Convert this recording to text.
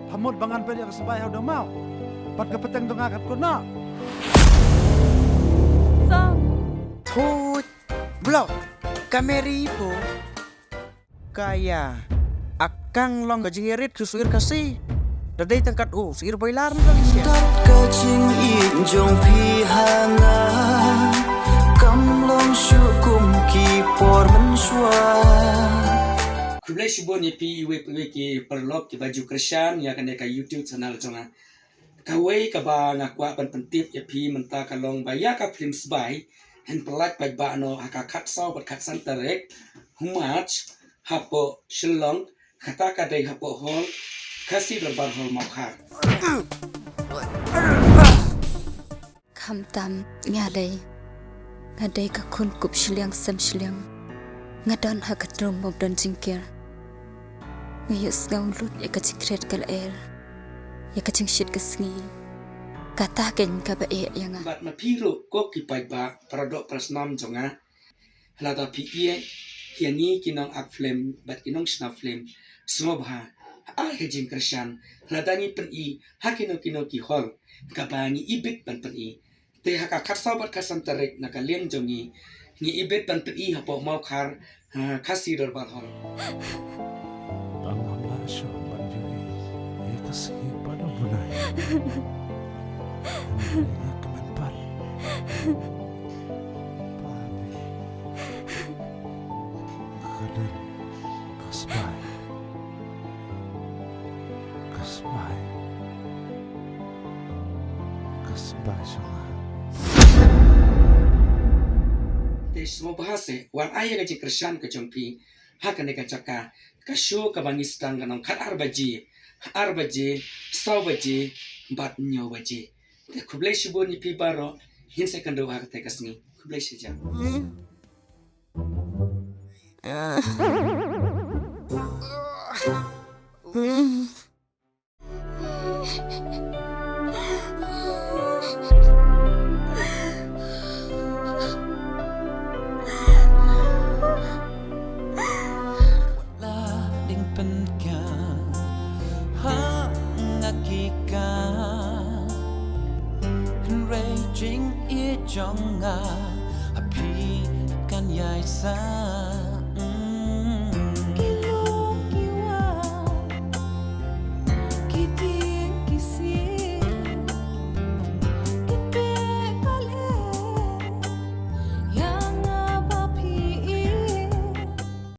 Hamod bangan pa niya kasabay daw mau. Pat kapateng dungakat ko na. Sam. Tut. Blok. Kameri po. Kaya. Akang long kajingirit kusuir kasih. Daday tangkat sigir bailar mo kali siya. Kajing injong pihanga Kamlong syukum kipor mensua Kublai subon ye pi iwe ki perlok ki baju Krisyan ya kan ka YouTube channel jonga. Kawai ka ba ngakwa pan pentip ye pi menta kalong baya ka film sbai hen pelak bai ba no haka khat sau bat khat san tarek humach hapo shillong kata ka dai hapo hol kasi berbar hol mokha. Kham tam ngadai ka kun kup shiliang sam shiliang ngadon ha katrom mob don jingkir ngayus ngaung lut ya ka cikret kal air ya ka cingshit ka sngi kata ken ka ba e yang Bat ma piro ko ki bai ba paradok prasnam jonga. Lada pi ye hiani kinong up flame bat kinong snap flame smobha hejing Krisyan ladani pen I hakino kino ki hol kabani ibit pan pen I te haka khatsau bat khasan tarek nakalem jongi ni ibit pan pen I hapo mau khar khasi dor bal hol Ang amla siya banjuri. Kasi pada bunay. Iya kemanpal. Pabi. Kadan kasbay. Kasbay. Kasbay siya nga. te semua bahasa wan ayah gaji Krisyan ke jompi hakane ka caka kasyo ka bangistang ganong khat arbaji sau baji bat nyo baji te kublai shibo ni pi baro hin sekando ha te kasni kublai shija Lading penkan Hangakika Raging i jonga Api kan yai san